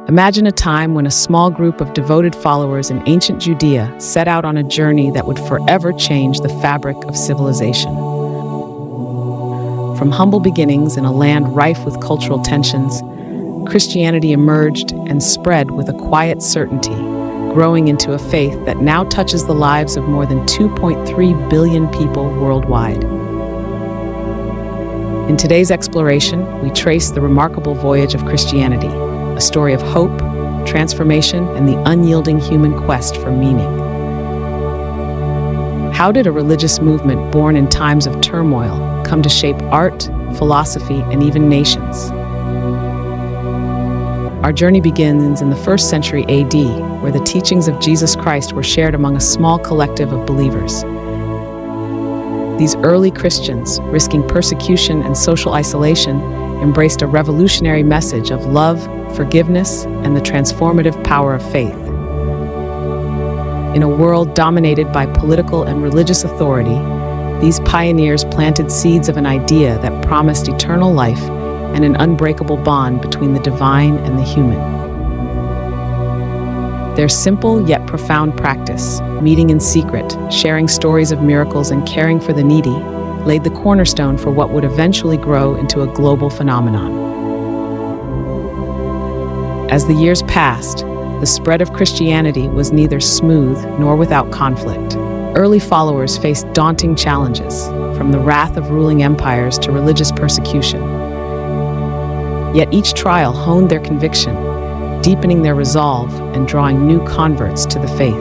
Imagine a time when a small group of devoted followers in ancient Judea set out on a journey that would forever change the fabric of civilization. From humble beginnings in a land rife with cultural tensions, Christianity emerged and spread with a quiet certainty, growing into a faith that now touches the lives of more than 2.3 billion people worldwide. In today's exploration, we trace the remarkable voyage of Christianity, a story of hope, transformation, and the unyielding human quest for meaning. How did a religious movement born in times of turmoil come to shape art, philosophy, and even nations? Our journey begins in the 1st century AD, where the teachings of Jesus Christ were shared among a small collective of believers. These early Christians, risking persecution and social isolation, embraced a revolutionary message of love, forgiveness, and the transformative power of faith. In a world dominated by political and religious authority, these pioneers planted seeds of an idea that promised eternal life and an unbreakable bond between the divine and the human. Their simple yet profound practice, meeting in secret, sharing stories of miracles, and caring for the needy, laid the cornerstone for what would eventually grow into a global phenomenon. As the years passed, the spread of Christianity was neither smooth nor without conflict. Early followers faced daunting challenges, from the wrath of ruling empires to religious persecution. Yet each trial honed their conviction, deepening their resolve and drawing new converts to the faith.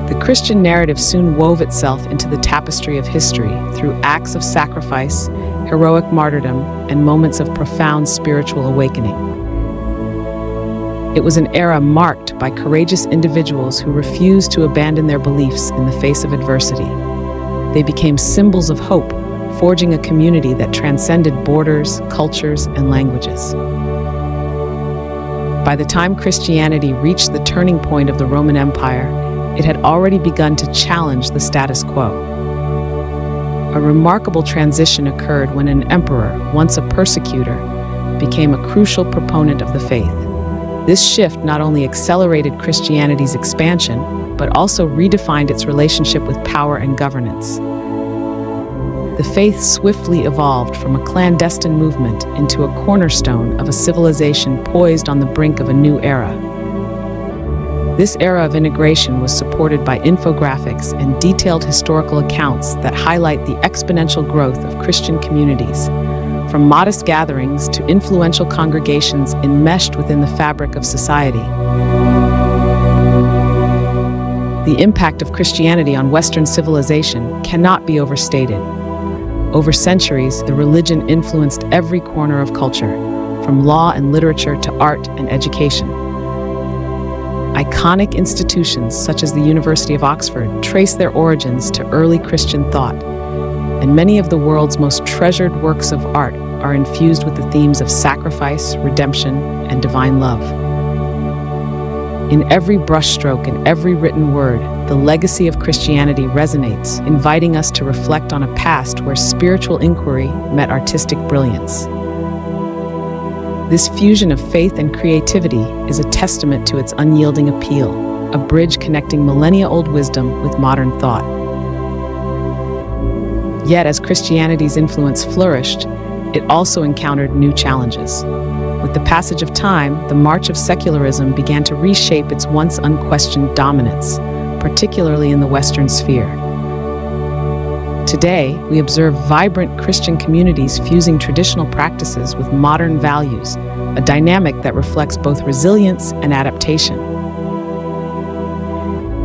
The Christian narrative soon wove itself into the tapestry of history through acts of sacrifice, heroic martyrdom, and moments of profound spiritual awakening. It was an era marked by courageous individuals who refused to abandon their beliefs in the face of adversity. They became symbols of hope, forging a community that transcended borders, cultures, and languages. By the time Christianity reached the turning point of the Roman Empire, it had already begun to challenge the status quo. A remarkable transition occurred when an emperor, once a persecutor, became a crucial proponent of the faith. This shift not only accelerated Christianity's expansion, but also redefined its relationship with power and governance. The faith swiftly evolved from a clandestine movement into a cornerstone of a civilization poised on the brink of a new era. This era of integration was supported by infographics and detailed historical accounts that highlight the exponential growth of Christian communities, from modest gatherings to influential congregations enmeshed within the fabric of society. The impact of Christianity on Western civilization cannot be overstated. Over centuries, the religion influenced every corner of culture, from law and literature to art and education. Iconic institutions such as the University of Oxford trace their origins to early Christian thought, and many of the world's most treasured works of art are infused with the themes of sacrifice, redemption, and divine love. In every brushstroke and every written word, the legacy of Christianity resonates, inviting us to reflect on a past where spiritual inquiry met artistic brilliance. This fusion of faith and creativity is a testament to its unyielding appeal, a bridge connecting millennia-old wisdom with modern thought. Yet, as Christianity's influence flourished, it also encountered new challenges. With the passage of time, the march of secularism began to reshape its once unquestioned dominance, particularly in the Western sphere. Today, we observe vibrant Christian communities fusing traditional practices with modern values, a dynamic that reflects both resilience and adaptation.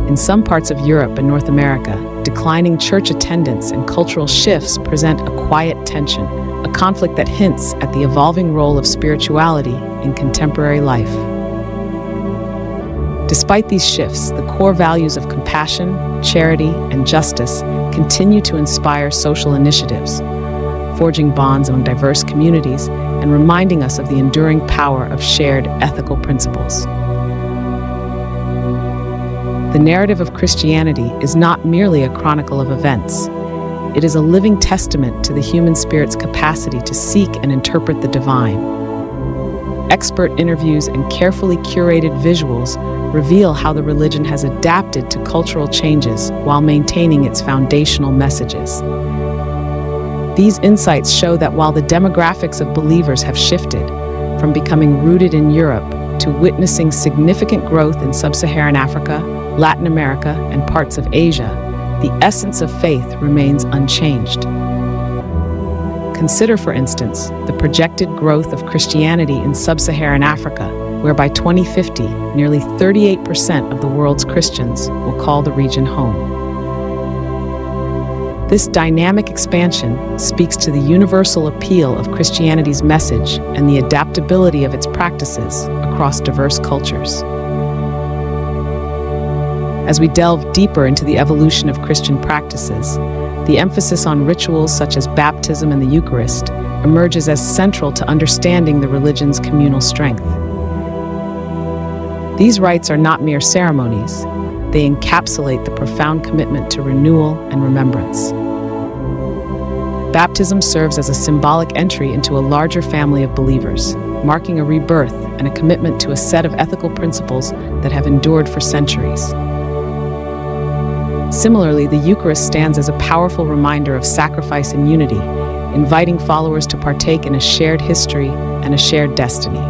In some parts of Europe and North America, declining church attendance and cultural shifts present a quiet tension, a conflict that hints at the evolving role of spirituality in contemporary life. Despite these shifts, the core values of compassion, charity, and justice continue to inspire social initiatives, forging bonds among diverse communities and reminding us of the enduring power of shared ethical principles. The narrative of Christianity is not merely a chronicle of events. It is a living testament to the human spirit's capacity to seek and interpret the divine. expert interviews and carefully curated visuals reveal how the religion has adapted to cultural changes while maintaining its foundational messages. These insights show that while the demographics of believers have shifted, from becoming rooted in Europe to witnessing significant growth in sub-Saharan Africa, Latin America, and parts of Asia, the essence of faith remains unchanged. Consider, for instance, the projected growth of Christianity in sub-Saharan Africa, where by 2050, nearly 38% of the world's Christians will call the region home. This dynamic expansion speaks to the universal appeal of Christianity's message and the adaptability of its practices across diverse cultures. As we delve deeper into the evolution of Christian practices, the emphasis on rituals such as baptism and the Eucharist emerges as central to understanding the religion's communal strength. These rites are not mere ceremonies. They encapsulate the profound commitment to renewal and remembrance. Baptism serves as a symbolic entry into a larger family of believers, marking a rebirth and a commitment to a set of ethical principles that have endured for centuries. Similarly, the Eucharist stands as a powerful reminder of sacrifice and unity, inviting followers to partake in a shared history and a shared destiny.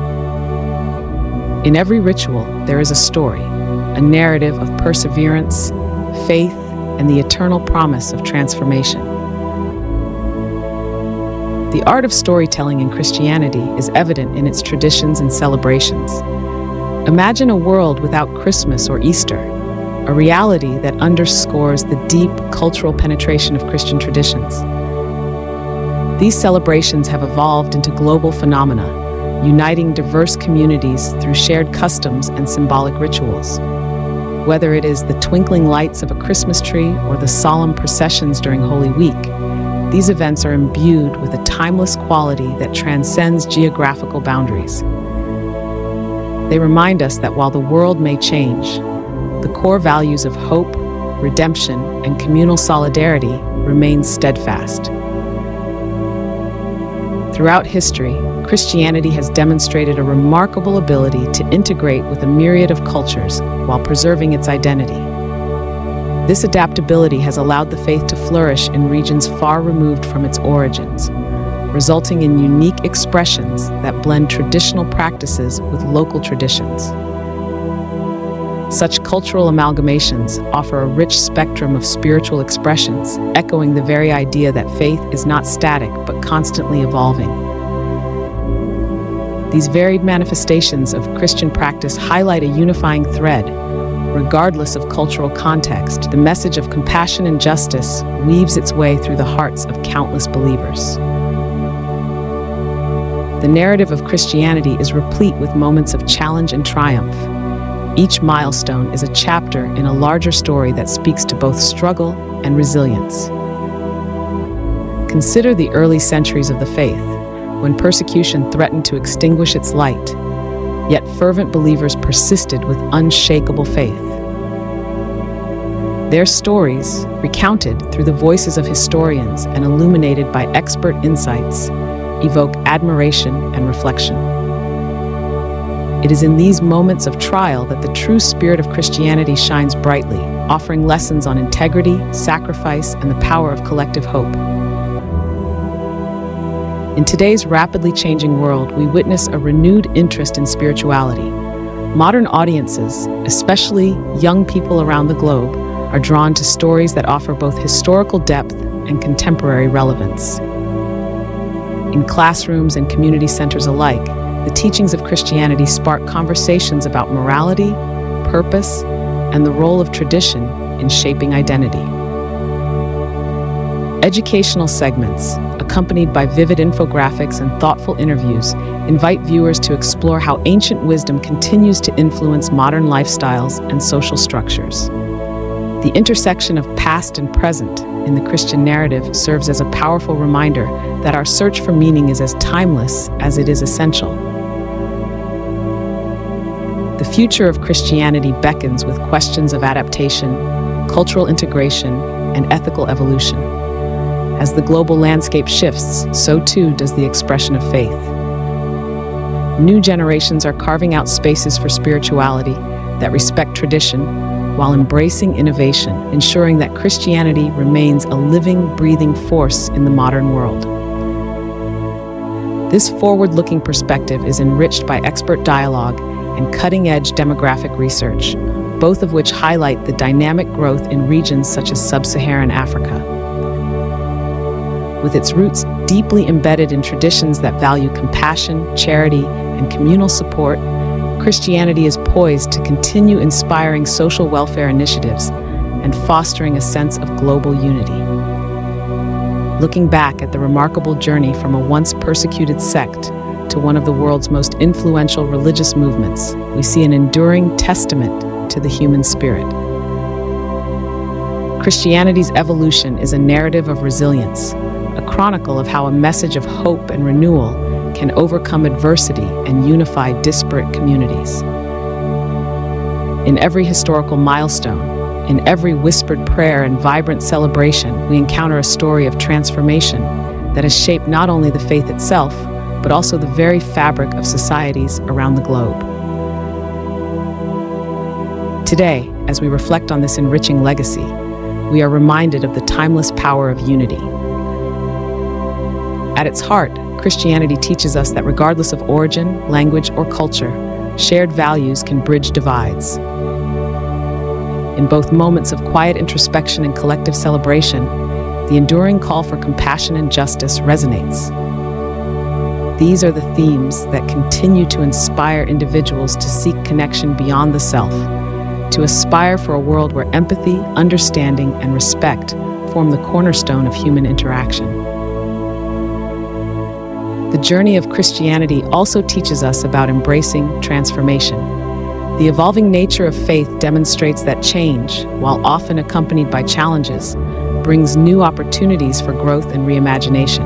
In every ritual, there is a story, a narrative of perseverance, faith, and the eternal promise of transformation. The art of storytelling in Christianity is evident in its traditions and celebrations. Imagine a world without Christmas or Easter, a reality that underscores the deep cultural penetration of Christian traditions. These celebrations have evolved into global phenomena, uniting diverse communities through shared customs and symbolic rituals. Whether it is the twinkling lights of a Christmas tree or the solemn processions during Holy Week, these events are imbued with a timeless quality that transcends geographical boundaries. They remind us that while the world may change, the core values of hope, redemption, and communal solidarity remain steadfast. Throughout history, Christianity has demonstrated a remarkable ability to integrate with a myriad of cultures while preserving its identity. This adaptability has allowed the faith to flourish in regions far removed from its origins, resulting in unique expressions that blend traditional practices with local traditions. Such cultural amalgamations offer a rich spectrum of spiritual expressions, echoing the very idea that faith is not static but constantly evolving. These varied manifestations of Christian practice highlight a unifying thread. Regardless of cultural context, the message of compassion and justice weaves its way through the hearts of countless believers. The narrative of Christianity is replete with moments of challenge and triumph. Each milestone is a chapter in a larger story that speaks to both struggle and resilience. Consider the early centuries of the faith, when persecution threatened to extinguish its light, yet fervent believers persisted with unshakable faith. Their stories, recounted through the voices of historians and illuminated by expert insights, evoke admiration and reflection. It is in these moments of trial that the true spirit of Christianity shines brightly, offering lessons on integrity, sacrifice, and the power of collective hope. In today's rapidly changing world, we witness a renewed interest in spirituality. Modern audiences, especially young people around the globe, are drawn to stories that offer both historical depth and contemporary relevance. In classrooms and community centers alike, the teachings of Christianity spark conversations about morality, purpose, and the role of tradition in shaping identity. Educational segments, accompanied by vivid infographics and thoughtful interviews, invite viewers to explore how ancient wisdom continues to influence modern lifestyles and social structures. The intersection of past and present in the Christian narrative serves as a powerful reminder that our search for meaning is as timeless as it is essential. The future of Christianity beckons with questions of adaptation, cultural integration, and ethical evolution. As the global landscape shifts, so too does the expression of faith. new generations are carving out spaces for spirituality that respect tradition while embracing innovation, ensuring that Christianity remains a living, breathing force in the modern world. This forward-looking perspective is enriched by expert dialogue and cutting-edge demographic research, both of which highlight the dynamic growth in regions such as sub-Saharan Africa. With its roots deeply embedded in traditions that value compassion, charity, and communal support, Christianity is poised to continue inspiring social welfare initiatives and fostering a sense of global unity. Looking back at the remarkable journey from a once persecuted sect to one of the world's most influential religious movements, we see an enduring testament to the human spirit. Christianity's evolution is a narrative of resilience, a chronicle of how a message of hope and renewal can overcome adversity and unify disparate communities. In every historical milestone, in every whispered prayer and vibrant celebration, we encounter a story of transformation that has shaped not only the faith itself, but also the very fabric of societies around the globe. Today, as we reflect on this enriching legacy, we are reminded of the timeless power of unity. At its heart, Christianity teaches us that regardless of origin, language, or culture, shared values can bridge divides. In both moments of quiet introspection and collective celebration, the enduring call for compassion and justice resonates. These are the themes that continue to inspire individuals to seek connection beyond the self, to aspire for a world where empathy, understanding, and respect form the cornerstone of human interaction. The journey of Christianity also teaches us about embracing transformation. The evolving nature of faith demonstrates that change, while often accompanied by challenges, brings new opportunities for growth and reimagination.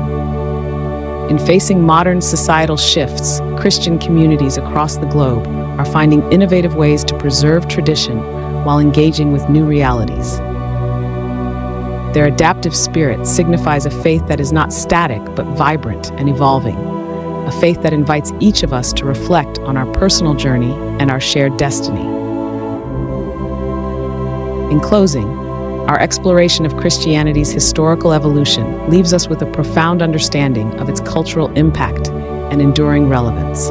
In facing modern societal shifts, Christian communities across the globe are finding innovative ways to preserve tradition while engaging with new realities. Their adaptive spirit signifies a faith that is not static, but vibrant and evolving. A faith that invites each of us to reflect on our personal journey and our shared destiny. In closing, our exploration of Christianity's historical evolution leaves us with a profound understanding of its cultural impact and enduring relevance.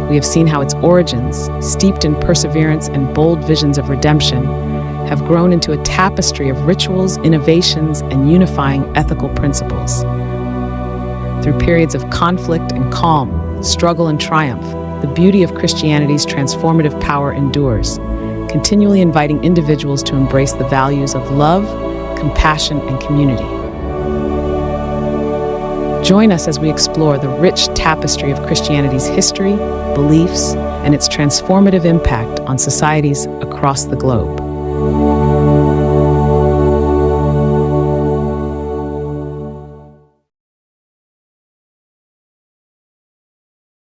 We have seen how its origins, steeped in perseverance and bold visions of redemption, have grown into a tapestry of rituals, innovations, and unifying ethical principles. Through periods of conflict and calm, struggle and triumph, the beauty of Christianity's transformative power endures, continually inviting individuals to embrace the values of love, compassion, and community. Join us as we explore the rich tapestry of Christianity's history, beliefs, and its transformative impact on societies across the globe.